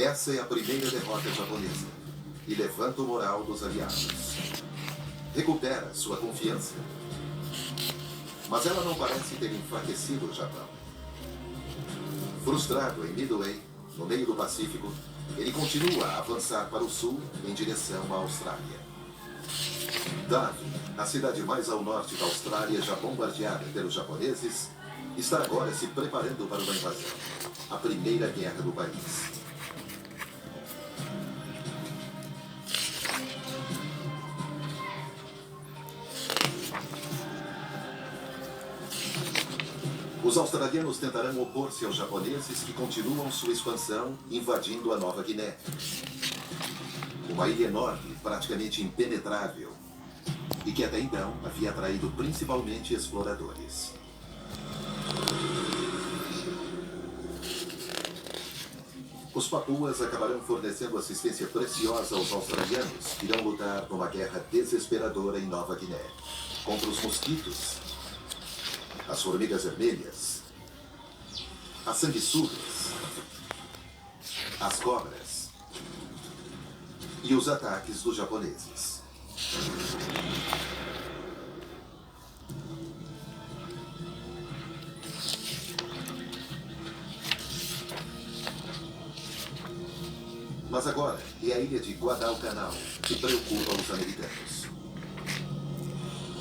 Essa é a primeira derrota japonesa e levanta o moral dos aliados. Recupera sua confiança. Mas ela não parece ter enfraquecido o Japão. Frustrado em Midway, no meio do Pacífico, ele continua a avançar para o sul em direção à Austrália. Darwin, a cidade mais ao norte da Austrália já bombardeada pelos japoneses, está agora se preparando para uma invasão. A primeira guerra do país. Os australianos tentarão opor-se aos japoneses que continuam sua expansão, invadindo a Nova Guiné. Uma ilha enorme, praticamente impenetrável, e que até então havia atraído principalmente exploradores. Os papuas acabarão fornecendo assistência preciosa aos australianos, que irão lutar numa guerra desesperadora em Nova Guiné, contra os mosquitos, as formigas vermelhas, as sanguessugas, as cobras e os ataques dos japoneses. Mas agora é a ilha de Guadalcanal que preocupa os americanos.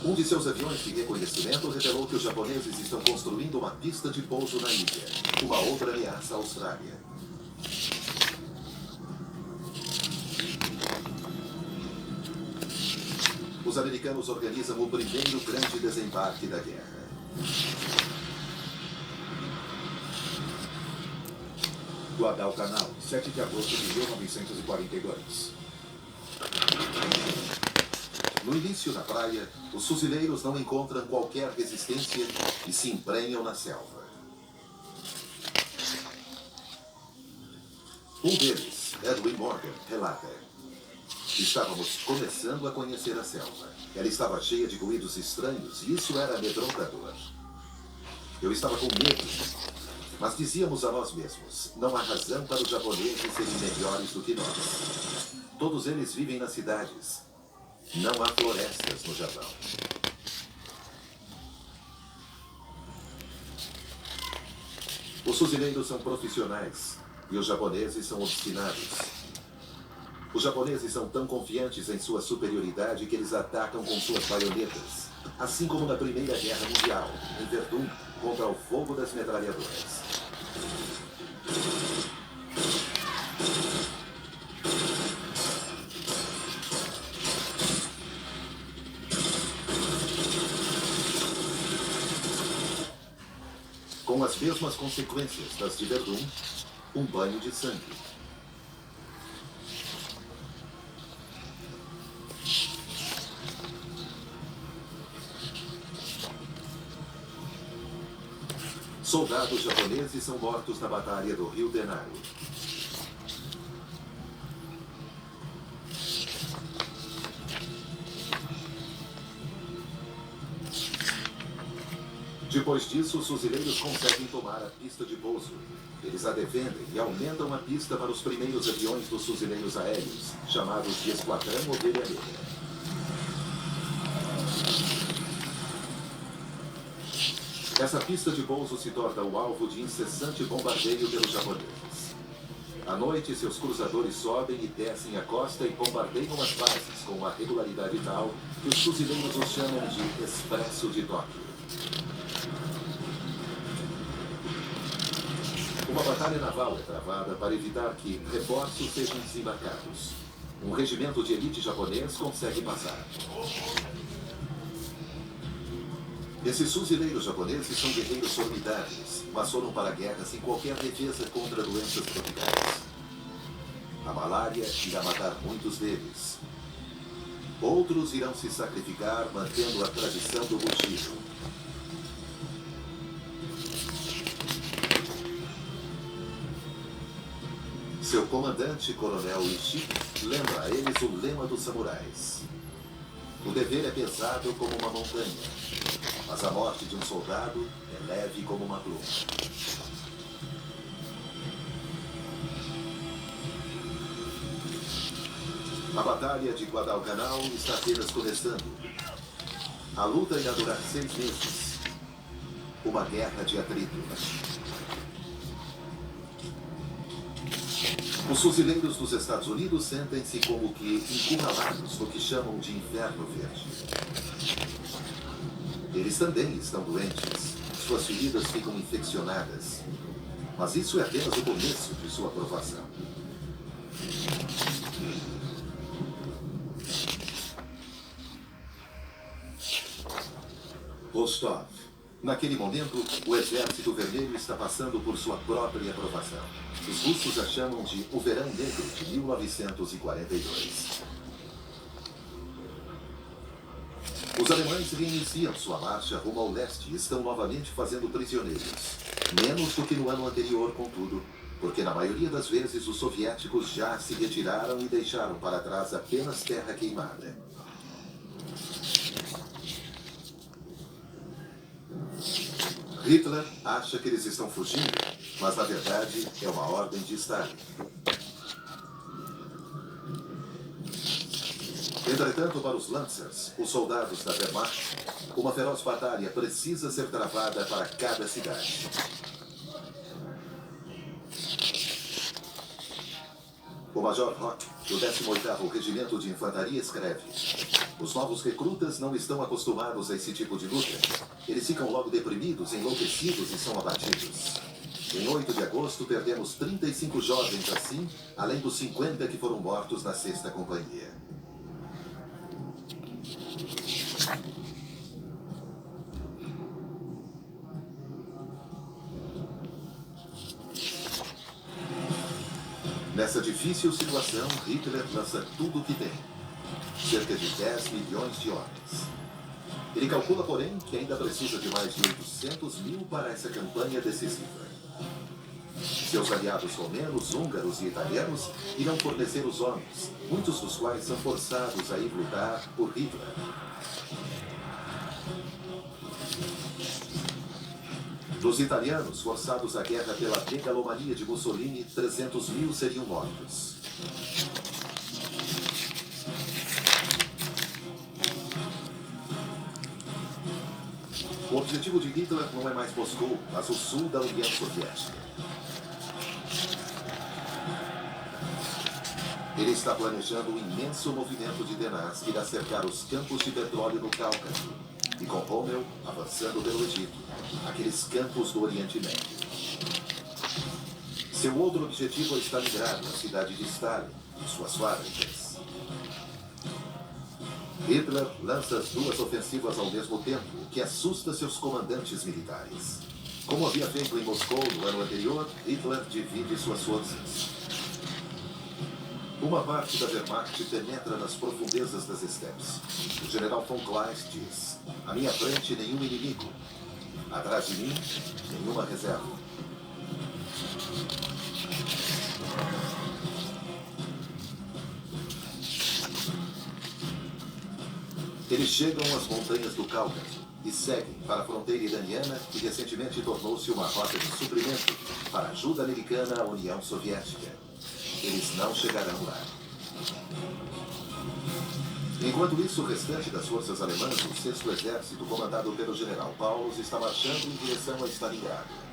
Um de seus aviões de reconhecimento revelou que os japoneses estão construindo uma pista de pouso na ilha, uma outra ameaça à Austrália. Os americanos organizam o primeiro grande desembarque da guerra. Guadalcanal, 7 de agosto de 1942. No início da praia, os fuzileiros não encontram qualquer resistência e se emprenham na selva. Um deles, Edwin Morgan, relata: estávamos começando a conhecer a selva. Ela estava cheia de ruídos estranhos e isso era amedrontador. Eu estava com medo, mas dizíamos a nós mesmos: não há razão para os japoneses serem melhores do que nós. Todos eles vivem nas cidades. Não há florestas no Japão. Os fuzileiros são profissionais e os japoneses são obstinados. Os japoneses são tão confiantes em sua superioridade que eles atacam com suas baionetas, assim como na Primeira Guerra Mundial, em Verdun, contra o fogo das metralhadoras. Com as mesmas consequências das de Verdun, um banho de sangue. Soldados japoneses são mortos na Batalha do Rio Tenaru. Depois disso, os fuzileiros conseguem tomar a pista de pouso. Eles a defendem e aumentam a pista para os primeiros aviões dos fuzileiros aéreos, chamados de Esquadrão Ovelha Negra. Essa pista de pouso se torna o alvo de incessante bombardeio pelos japoneses. À noite, seus cruzadores sobem e descem a costa e bombardeiam as bases com uma regularidade tal que os fuzileiros os chamam de Expresso de Tóquio. Uma batalha naval é travada para evitar que reforços sejam desembarcados. Um regimento de elite japonês consegue passar. Esses fuzileiros japoneses são guerreiros formidáveis, mas foram para a guerra sem qualquer defesa contra doenças tropicais. A malária irá matar muitos deles. Outros irão se sacrificar mantendo a tradição do Bushido. Seu comandante, Coronel Ishii, lembra a eles o lema dos samurais. O dever é pesado como uma montanha, mas a morte de um soldado é leve como uma pluma. A batalha de Guadalcanal está apenas começando. A luta irá durar 6 meses. Uma guerra de atrito. Os fuzileiros dos Estados Unidos sentem-se como que encurralados no que chamam de Inverno Verde. Eles também estão doentes. Suas feridas ficam infeccionadas. Mas isso é apenas o começo de sua aprovação. Rostov. Naquele momento, o Exército Vermelho está passando por sua própria aprovação. Os russos a chamam de o Verão Negro de 1942. Os alemães reiniciam sua marcha rumo ao leste e estão novamente fazendo prisioneiros. Menos do que no ano anterior, contudo, porque na maioria das vezes os soviéticos já se retiraram e deixaram para trás apenas terra queimada. Hitler acha que eles estão fugindo, mas na verdade é uma ordem de Stalin. Entretanto, para os Lancers, os soldados da Wehrmacht, uma feroz batalha precisa ser travada para cada cidade. O Major Rock, do 18º Regimento de Infantaria, escreve: os novos recrutas não estão acostumados a esse tipo de luta. Eles ficam logo deprimidos, enlouquecidos e são abatidos. Em 8 de agosto, perdemos 35 jovens assim, além dos 50 que foram mortos na 6ª Companhia. Nessa difícil situação, Hitler lança tudo o que tem. Cerca de 10 milhões de homens. Ele calcula, porém, que ainda precisa de mais de 800 mil para essa campanha decisiva. Seus aliados romenos, húngaros e italianos irão fornecer os homens, muitos dos quais são forçados a ir lutar por Hitler. Dos italianos, forçados à guerra pela megalomania de Mussolini, 300 mil seriam mortos. O objetivo de Hitler não é mais Moscou, mas o sul da União Soviética. Ele está planejando um imenso movimento de tenaz que irá cercar os campos de petróleo no Cáucaso, e com Rommel avançando pelo Egito, aqueles campos do Oriente Médio. Seu outro objetivo é Stalingrado, a cidade de Stalin, e suas fábricas. Hitler lança as duas ofensivas ao mesmo tempo, o que assusta seus comandantes militares. Como havia feito em Moscou no ano anterior, Hitler divide suas forças. Uma parte da Wehrmacht penetra nas profundezas das estepes. O general von Kleist diz: à minha frente, nenhum inimigo. Atrás de mim, nenhuma reserva. Eles chegam às montanhas do Cáucaso e seguem para a fronteira iraniana, que recentemente tornou-se uma rota de suprimento para a ajuda americana à União Soviética. Eles não chegarão lá. Enquanto isso, o restante das forças alemãs, o 6º Exército, comandado pelo general Paulus, está marchando em direção a Stalingrado.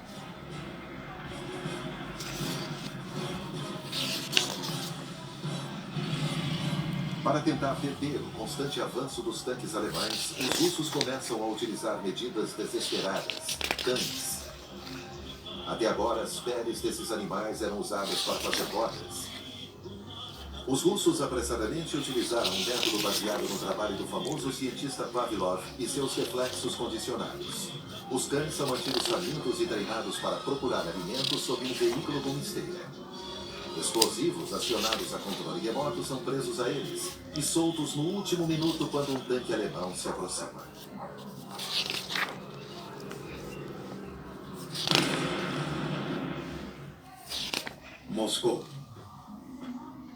Para tentar deter o constante avanço dos tanques alemães, os russos começam a utilizar medidas desesperadas: cães. Até agora, as peles desses animais eram usadas para fazer botas. Os russos apressadamente utilizaram um método baseado no trabalho do famoso cientista Pavlov e seus reflexos condicionados. Os cães são mantidos famintos e treinados para procurar alimentos sob um veículo com esteira. Explosivos acionados a controle remoto são presos a eles e soltos no último minuto quando um tanque alemão se aproxima. Moscou.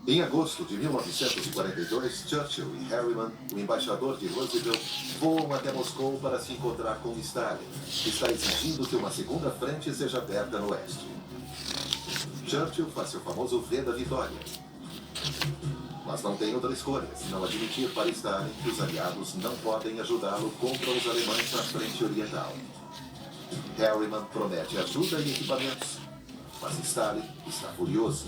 Em agosto de 1942, Churchill e Harriman, o embaixador de Roosevelt, voam até Moscou para se encontrar com Stalin, que está exigindo que uma segunda frente seja aberta no oeste. Churchill faz seu famoso V da vitória. Mas não tem outra escolha senão admitir para Stalin que os aliados não podem ajudá-lo contra os alemães na frente oriental. Harriman promete ajuda e equipamentos, mas Stalin está furioso.